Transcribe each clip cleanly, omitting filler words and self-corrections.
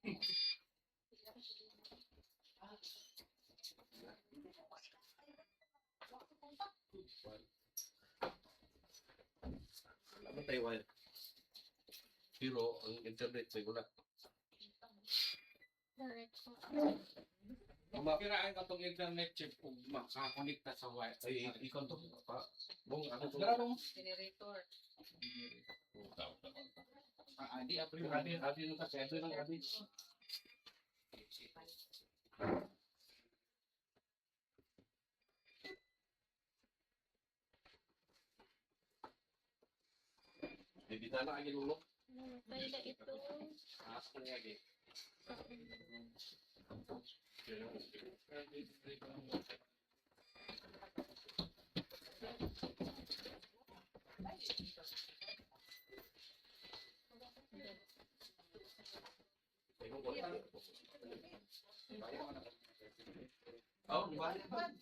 Ano tayo wire? Pero ang internet may wala. Kiraan ka itong internet chip kung makakonekta sa wire. Ay, ikaw to pa. Bong ano to? Grabe mo. Generator. Adi, apre mo. Adi nung kasi ito lang adi. Hindi na lang ang ilulok. Kaya ito. Taas ko niya lagi. Oh, balik ba?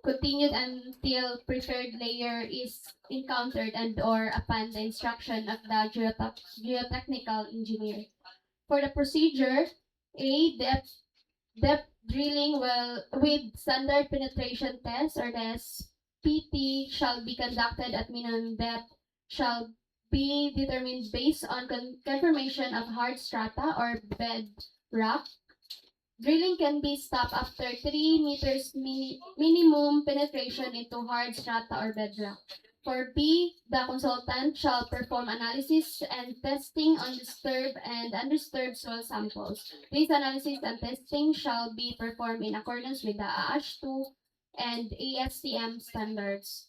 Continued until preferred layer is encountered and or upon the instruction of the geotechnical engineer. For the procedure, A, depth drilling with standard penetration test or TT shall be conducted at minimum depth shall be determined based on confirmation of hard strata or bedrock. Drilling can be stopped after 3 meters minimum penetration into hard strata or bedrock. For B, the consultant shall perform analysis and testing on disturbed and undisturbed soil samples. These analysis and testing shall be performed in accordance with the AASH2 and ASTM standards.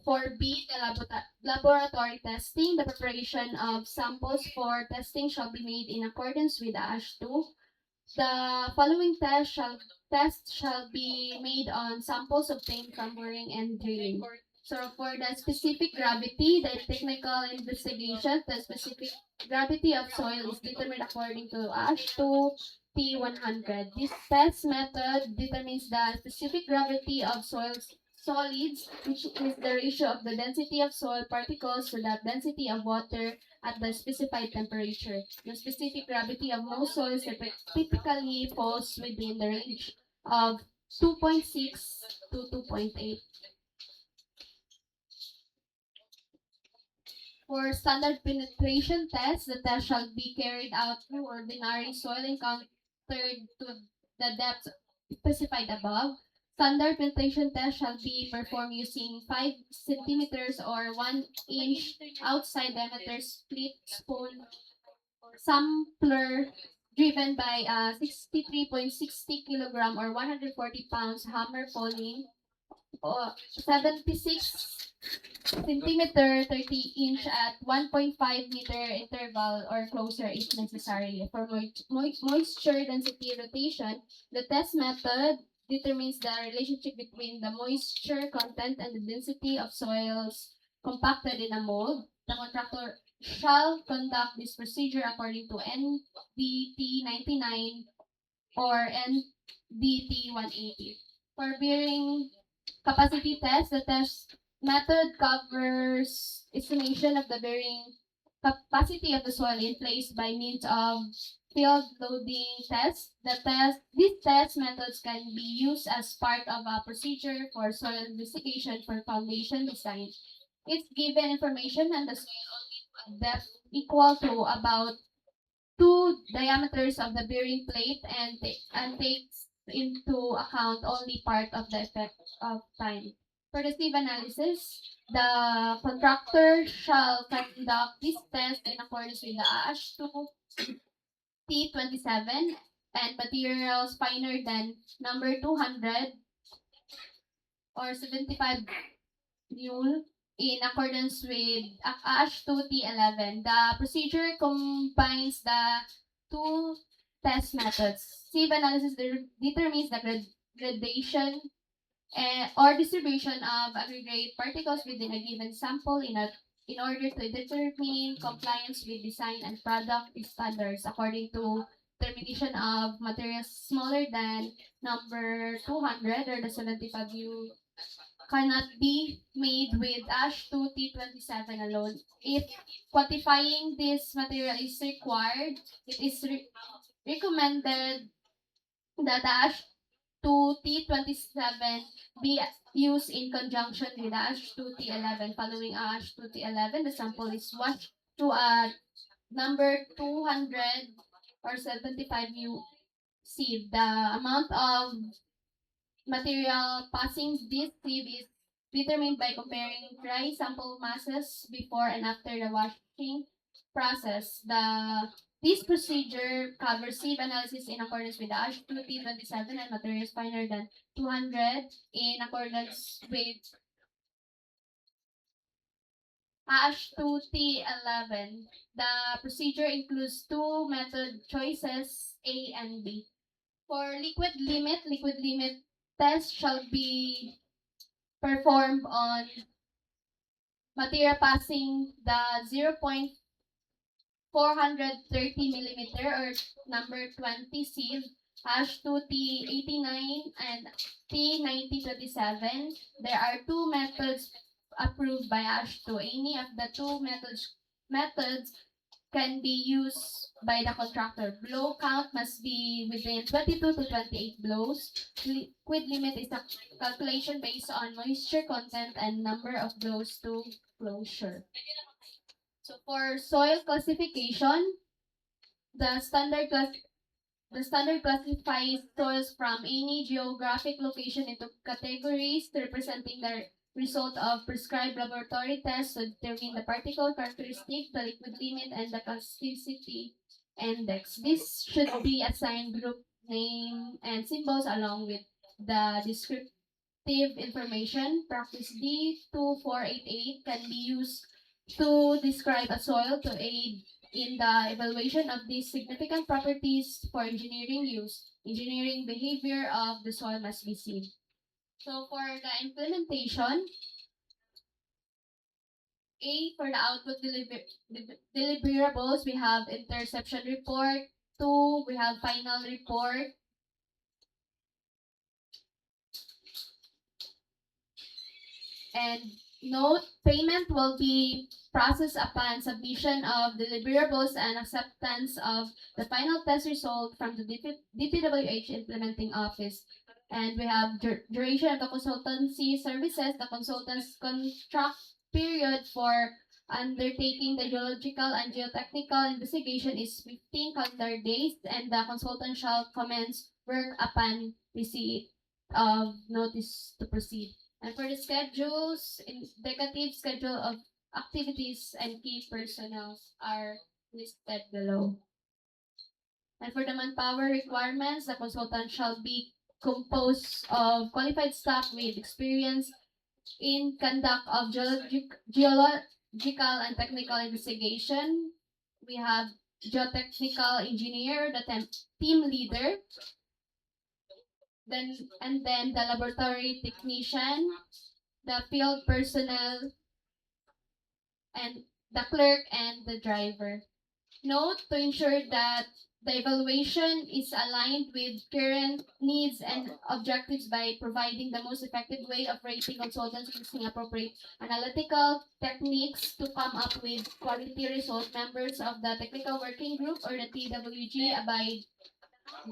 For B, the laboratory testing, the preparation of samples for testing shall be made in accordance with the AASH2. The following tests shall be made on samples obtained from boring and drilling. So for the specific gravity, the technical investigation, the specific gravity of soil is determined according to ASH2 T100. This test method determines the specific gravity of solids, which is the ratio of the density of soil particles to the density of water at the specified temperature. The specific gravity of most soils typically falls within the range of 2.6 to 2.8. For standard penetration tests, the test shall be carried out through ordinary soil encountered to the depth specified above. Standard penetration test shall be performed using 5 centimeters or 1 inch outside diameter split spoon sampler driven by a 63.60 kilogram or 140 pounds hammer pulling or 76 centimeter 30-inch at 1.5 meter interval or closer if necessary. For moisture density rotation, the test method determines the relationship between the moisture content and the density of soils compacted in a mold. The contractor shall conduct this procedure according to NDT 99 or NDT 180. For bearing capacity test, the test method covers estimation of the bearing capacity of the soil in place by means of field loading tests. These test methods can be used as part of a procedure for soil investigation for foundation design. It's given information and the soil depth equal to about 2 diameters of the bearing plate and takes into account only part of the effect of time. For the sieve analysis, the contractor shall conduct this test in accordance with the ASH2 T27 and materials finer than number 200 or 75 mule in accordance with ASH2 T11. The procedure combines the two test methods. Sieve analysis determines the gradation or distribution of aggregate particles within a given sample in order to determine compliance with design and product standards according to determination of materials smaller than number 200 or the 75 U cannot be made with ASH2 T27 alone. If quantifying this material is required, it is recommended that the ASH2 T27 be used in conjunction with the ASH2 T11. Following ASH2 T11, the sample is washed to a number 200 or 75 U sieve. The amount of material passing this sieve is determined by comparing dry sample masses before and after the washing process. This procedure covers sieve analysis in accordance with the ASH2 T27 and materials finer than 200 in accordance with ASH2 T11. The procedure includes two method choices, A and B. For liquid limit test shall be performed on material passing the 0.430 millimeter or number 20 sieve, ASH2 T89 and T9027. There are two methods approved by ASH2. Any of the two methods can be used by the contractor. Blow count must be within 22 to 28 blows. Liquid limit is a calculation based on moisture content and number of blows to closure. So for soil classification, the standard classifies soils from any geographic location into categories representing the result of prescribed laboratory tests to determine the particle characteristic, the liquid limit, and the plasticity index. This should be assigned group name and symbols along with the descriptive information. Practice D2488 can be used to describe a soil to aid in the evaluation of these significant properties for engineering use. Engineering behavior of the soil must be seen. So for the implementation, A, for the output deliverables, we have interception report. 2, we have final report. And note, payment will be processed upon submission of deliverables and acceptance of the final test result from the DPWH implementing office. And we have duration of the consultancy services. The consultant's contract period for undertaking the geological and geotechnical investigation is 15 calendar days, and the consultant shall commence work upon receipt of notice to proceed. And for the schedules, indicative schedule of activities and key personnel are listed below. And for the manpower requirements, the consultant shall be composed of qualified staff with experience in conduct of geological and technical investigation. We have geotechnical engineer, the team leader, then the laboratory technician, the field personnel, and the clerk and the driver. Note, to ensure that the evaluation is aligned with current needs and objectives by providing the most effective way of rating consultants using appropriate analytical techniques to come up with quality results. Members of the technical working group or the TWG abide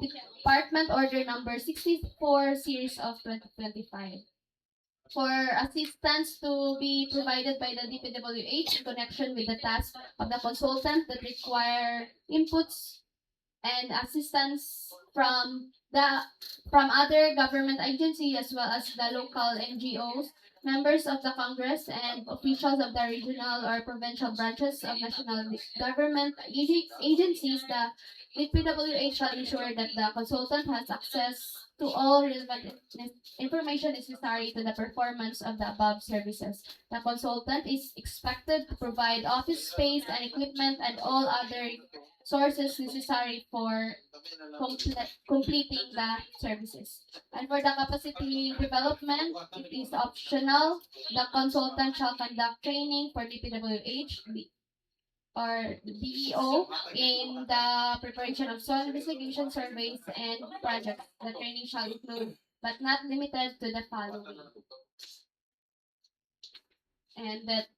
Department Order Number 64 Series of 2025. For assistance to be provided by the DPWH in connection with the task of the consultant that require inputs and assistance from other government agencies as well as the local NGOs, members of the Congress, and officials of the regional or provincial branches of national government agencies. The DPWH shall ensure that the consultant has access to all relevant information necessary to the performance of the above services. The consultant is expected to provide office space and equipment and all other sources necessary for completing the services. And for the capacity development, it is optional. The consultant shall conduct training for DPWH or DEO in the preparation of soil investigation surveys and projects. The training shall include, but not limited to, the following. And that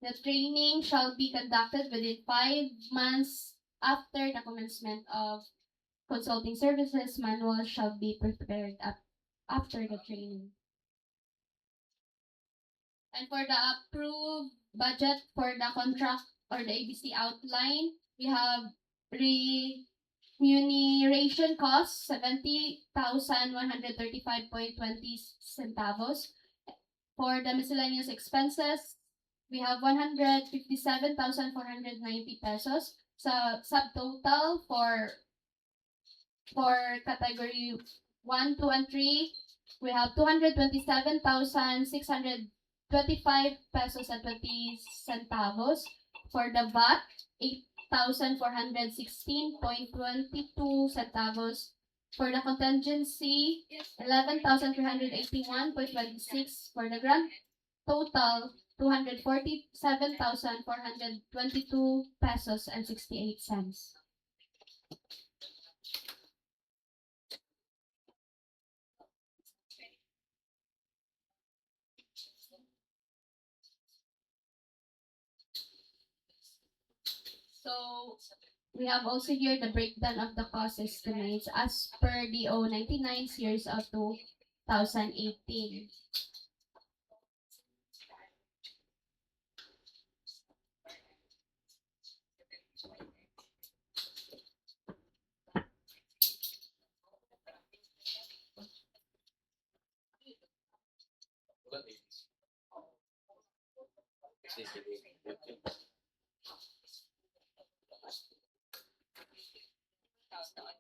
the training shall be conducted within 5 months after the commencement of consulting services. Manual shall be prepared after the training. And for the approved budget for the contract or the ABC outline, we have remuneration costs 70,135.20 centavos. For the miscellaneous expenses, we have 157,490 pesos. So subtotal for category 1, 2, and 3, we have 227,625 pesos and 20 centavos. For the VAT, 8,416.22 centavos. For the contingency, 11,381.26. For the grand total, 247,422 pesos and 68 cents. So we have also here the breakdown of the cost estimates as per DO 99 series of 2018. Wala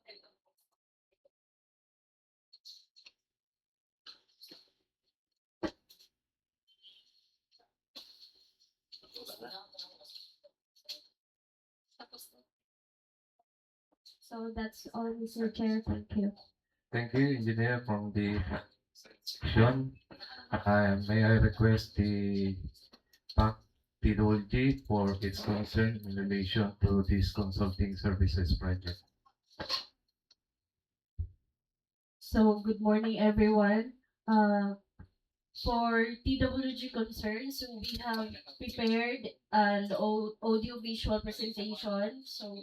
eh. So that's all, Mr. Chair. Thank you. Thank you, engineer from the section. May I request the PAC PWG for its concern in relation to this consulting services project. So, good morning, everyone. For TWG concerns, we have prepared an audio-visual presentation. So,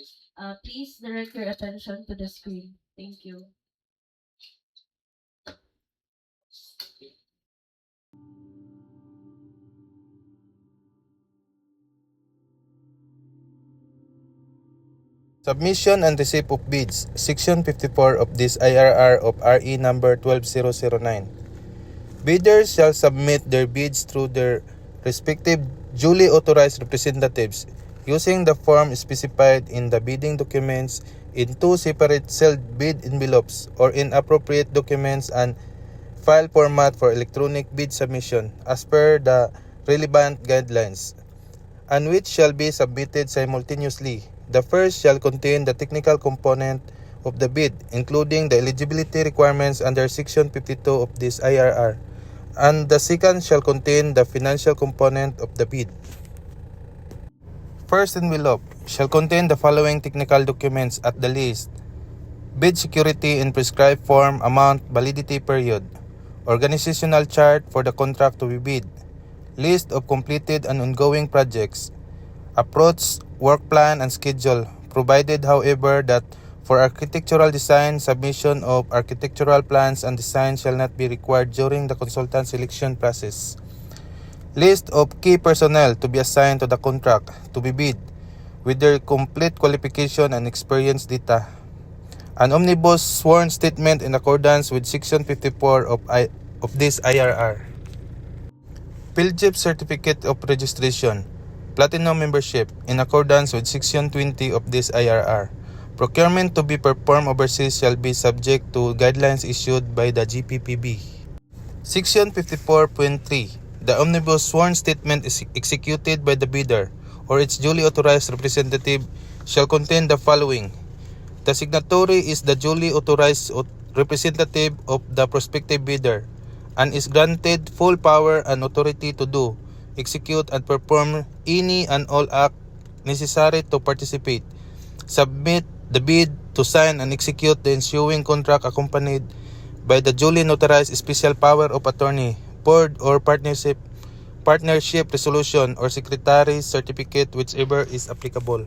please direct your attention to the screen. Thank you. Submission and receipt of bids, Section 54 of this IRR of RE number 12009. Bidders shall submit their bids through their respective duly authorized representatives using the form specified in the bidding documents in two separate sealed bid envelopes or in appropriate documents and file format for electronic bid submission as per the relevant guidelines, and which shall be submitted simultaneously. The first shall contain the technical component of the bid, including the eligibility requirements under Section 52 of this IRR, and the second shall contain the financial component of the bid. First envelope shall contain the following technical documents at the least: bid security in prescribed form, amount, validity period, organizational chart for the contract to be bid, list of completed and ongoing projects, approach, work plan, and schedule, provided however that for architectural design, submission of architectural plans and design shall not be required during the consultant selection process. List of key personnel to be assigned to the contract to be bid with their complete qualification and experience data. An omnibus sworn statement in accordance with Section 54 of this IRR. PhilJEP Certificate of Registration, Platinum Membership in accordance with Section 20 of this IRR. Procurement to be performed overseas shall be subject to guidelines issued by the GPPB. Section 54.3. The omnibus sworn statement is executed by the bidder or its duly authorized representative shall contain the following. The signatory is the duly authorized representative of the prospective bidder and is granted full power and authority to do, execute, and perform any and all acts necessary to participate, submit the bid, to sign and execute the ensuing contract accompanied by the duly notarized special power of attorney, board or partnership resolution, or secretary's certificate, whichever is applicable.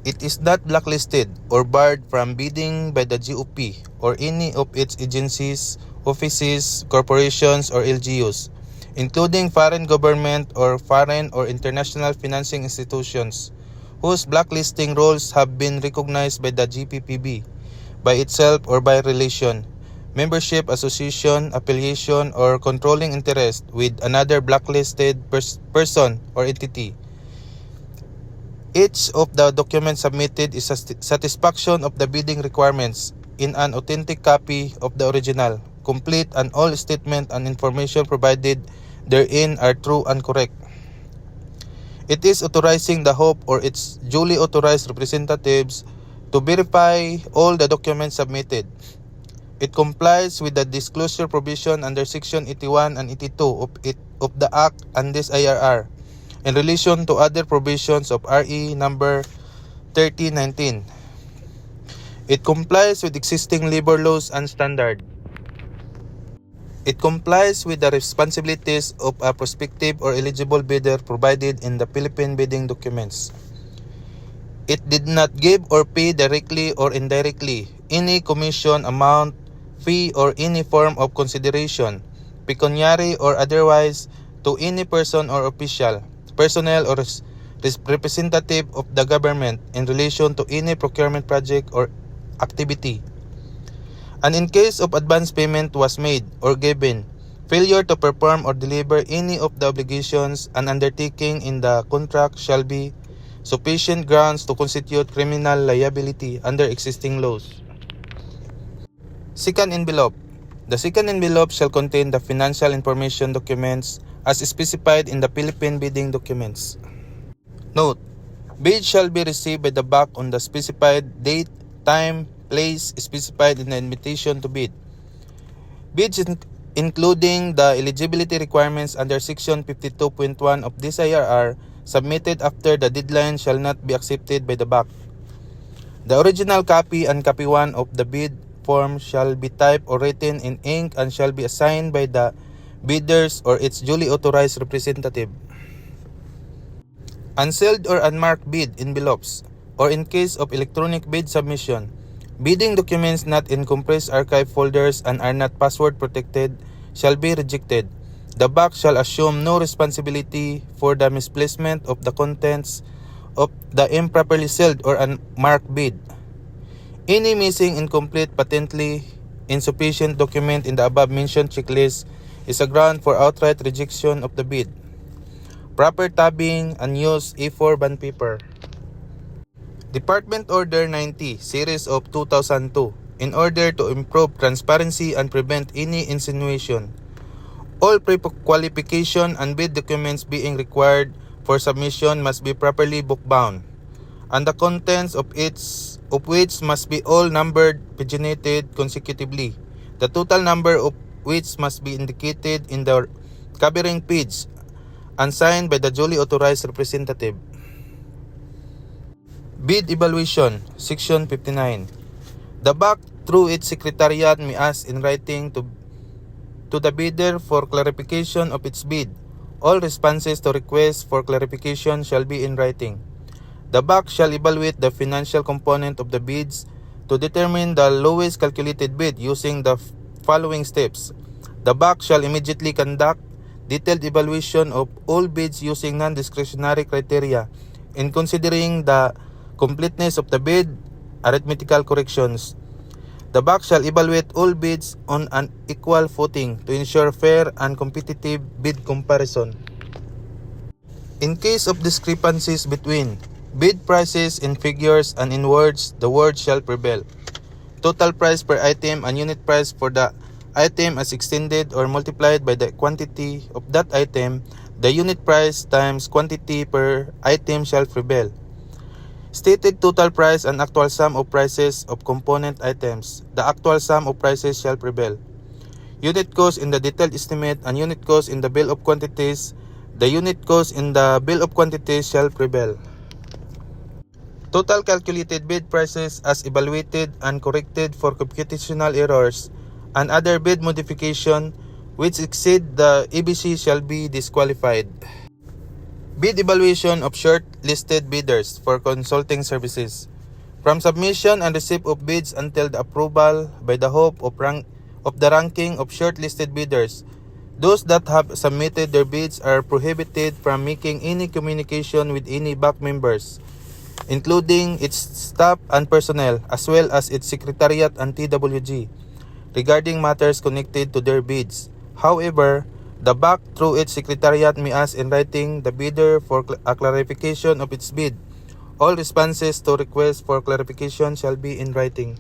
It is not blacklisted or barred from bidding by the GOP or any of its agencies, offices, corporations, or LGUs, including foreign government or foreign or international financing institutions, whose blacklisting rules have been recognized by the GPPB, by itself or by relation, membership, association, affiliation, or controlling interest with another blacklisted person or entity. Each of the documents submitted is a satisfaction of the bidding requirements in an authentic copy of the original, complete, and all statement and information provided therein are true and correct. It is authorizing the HOPE or its duly authorized representatives to verify all the documents submitted. It complies with the disclosure provision under Section 81 and 82 of the Act and this IRR in relation to other provisions of RE number 3019. It complies with existing labor laws and standards. It complies with the responsibilities of a prospective or eligible bidder provided in the Philippine bidding documents. it did not give or pay directly or indirectly any commission amount, fee, or any form of consideration, pecuniary or otherwise, to any person or official, personnel, or representative of the government in relation to any procurement project or activity. And in case of advance payment was made or given, failure to perform or deliver any of the obligations and undertaking in the contract shall be sufficient grounds to constitute criminal liability under existing laws. Second envelope. The second envelope shall contain the financial information documents as specified in the Philippine bidding documents. Note: bid shall be received by the BAC on the specified date, time, place specified in the invitation to bid. Bids including the eligibility requirements under Section 52.1 of this IRR submitted after the deadline shall not be accepted by the BAC. The original copy and copy 1 of the bid form shall be typed or written in ink and shall be assigned by the bidders or its duly authorized representative. Unsealed or unmarked bid envelopes, or in case of electronic bid submission, bidding documents not in compressed archive folders and are not password protected shall be rejected. The BAC shall assume no responsibility for the misplacement of the contents of the improperly sealed or unmarked bid. Any missing, incomplete, patently insufficient document in the above-mentioned checklist is a ground for outright rejection of the bid. Proper tabbing and use A4 bond paper. Department Order 90, Series of 2002, in order to improve transparency and prevent any insinuation. All pre-qualification and bid documents being required for submission must be properly book-bound, and the contents of which must be all numbered, paginated consecutively. The total number of which must be indicated in the covering page and signed by the duly authorized representative. Bid Evaluation, Section 59. The BAC, through its secretariat, may ask in writing to the bidder for clarification of its bid. All responses to requests for clarification shall be in writing. The BAC shall evaluate the financial component of the bids to determine the lowest calculated bid using the following steps. The BAC shall immediately conduct detailed evaluation of all bids using non-discretionary criteria in considering the completeness of the bid, arithmetical corrections. The BAC shall evaluate all bids on an equal footing to ensure fair and competitive bid comparison. In case of discrepancies between bid prices in figures and in words, the words shall prevail. Total price per item and unit price for the item as extended or multiplied by the quantity of that item, the unit price times quantity per item shall prevail. Stated total price and actual sum of prices of component items, the actual sum of prices shall prevail. Unit cost in the detailed estimate and unit cost in the bill of quantities, the unit cost in the bill of quantities shall prevail. Total calculated bid prices as evaluated and corrected for computational errors and other bid modification which exceed the ABC shall be disqualified. Bid evaluation of short-listed bidders for consulting services. From submission and receipt of bids until the approval by the hope of the ranking of short-listed bidders, those that have submitted their bids are prohibited from making any communication with any BAC members, including its staff and personnel, as well as its secretariat and TWG, regarding matters connected to their bids. However, the BAC, through its secretariat, may ask in writing the bidder for a clarification of its bid. All responses to requests for clarification shall be in writing.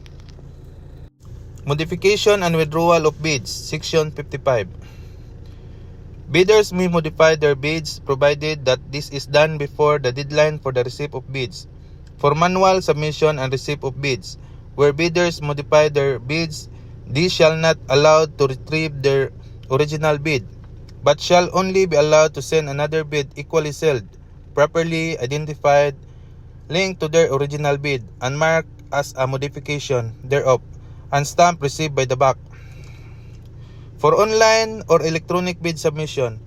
Modification and withdrawal of bids, Section 55. Bidders may modify their bids provided that this is done before the deadline for the receipt of bids. For manual submission and receipt of bids, where bidders modify their bids, these shall not allowed to retrieve their original bid, but shall only be allowed to send another bid equally sealed, properly identified, linked to their original bid, and marked as a modification thereof, and stamp received by the BAC. For online or electronic bid submission,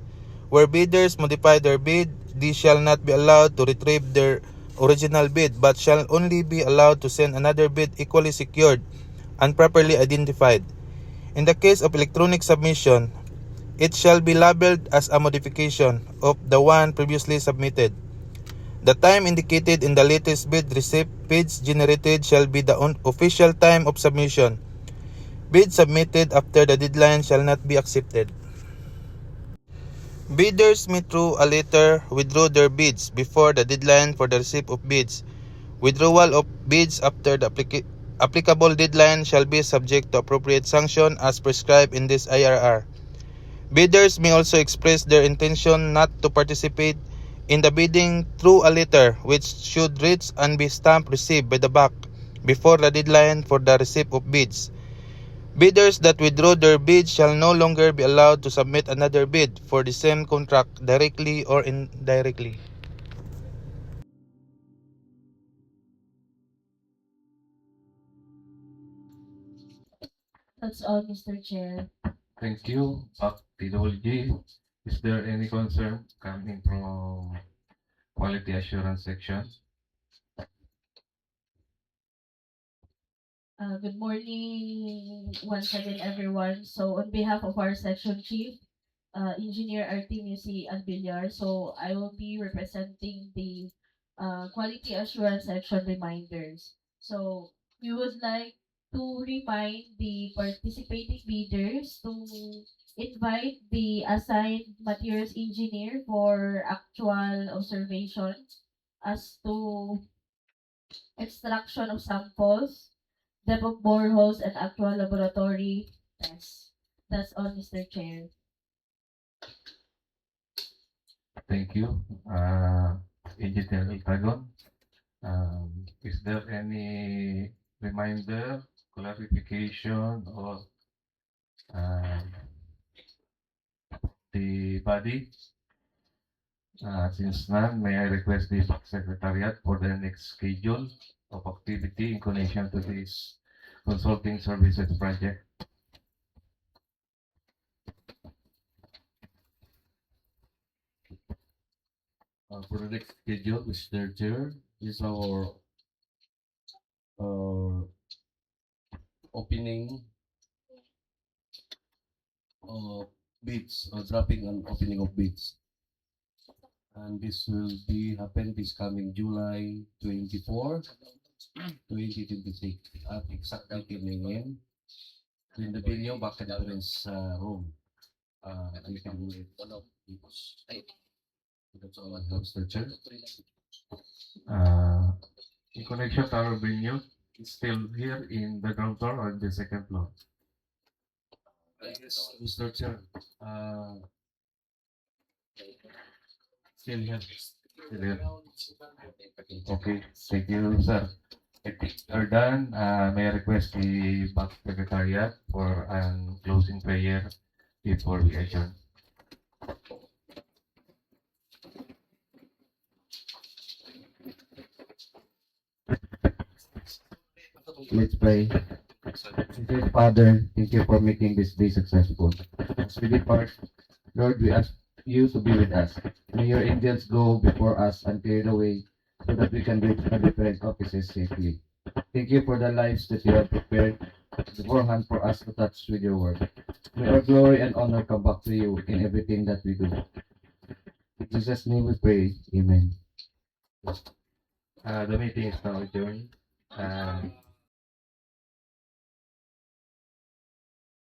where bidders modify their bid, these shall not be allowed to retrieve their original bid but shall only be allowed to send another bid equally secured and properly identified. In the case of electronic submission, it shall be labeled as a modification of the one previously submitted. The time indicated in the latest bid receipt page generated shall be the official time of submission. Bids submitted after the deadline shall not be accepted. Bidders may through a letter withdraw their bids before the deadline for the receipt of bids. Withdrawal of bids after the applicable deadline shall be subject to appropriate sanction as prescribed in this IRR. Bidders may also express their intention not to participate in the bidding through a letter which should reach and be stamped received by the back before the deadline for the receipt of bids. Bidders that withdraw their bids shall no longer be allowed to submit another bid for the same contract directly or indirectly. That's all, Mr. Chair. Thank you, PAC-TWG. Is there any concern coming from quality assurance section? Good morning once again, everyone. So on behalf of our section chief, Engineer Artemisi Albillar, so I will be representing the quality assurance section reminders. So we would like to remind the participating bidders to invite the assigned materials engineer for actual observation as to extraction of samples, depth of boreholes, and actual laboratory tests. That's all, Mr. Chair. Thank you. Engineer Iltagon. Is there any reminder, clarification, or the body? Since none, may I request the Secretariat for the next schedule of activity in connection to this consulting services project. For the next schedule, Mr. Chair, is our opening of bids, dropping and opening of bids. And this will be happen this coming July 24, 2026 at exactly 10 a.m. in the venue back at the conference room. You can do it. That's all I have, Mr. Chair. In connection to our venue, it's still here in the ground floor or the second floor? I guess, Mr. Chair, still here. Still here. Okay, thank you, sir. If you're done, may I request the back secretariat for an closing prayer before we adjourn. Let's pray. Dear Father, thank you for making this day successful. As we depart, Lord, we ask you to be with us. May your angels go before us and clear the way so that we can reach our different offices safely. Thank you for the lives that you have prepared beforehand for us to touch with your word. May our glory and honor come back to you in everything that we do. In Jesus' name we pray. Amen. The meeting is now adjourned.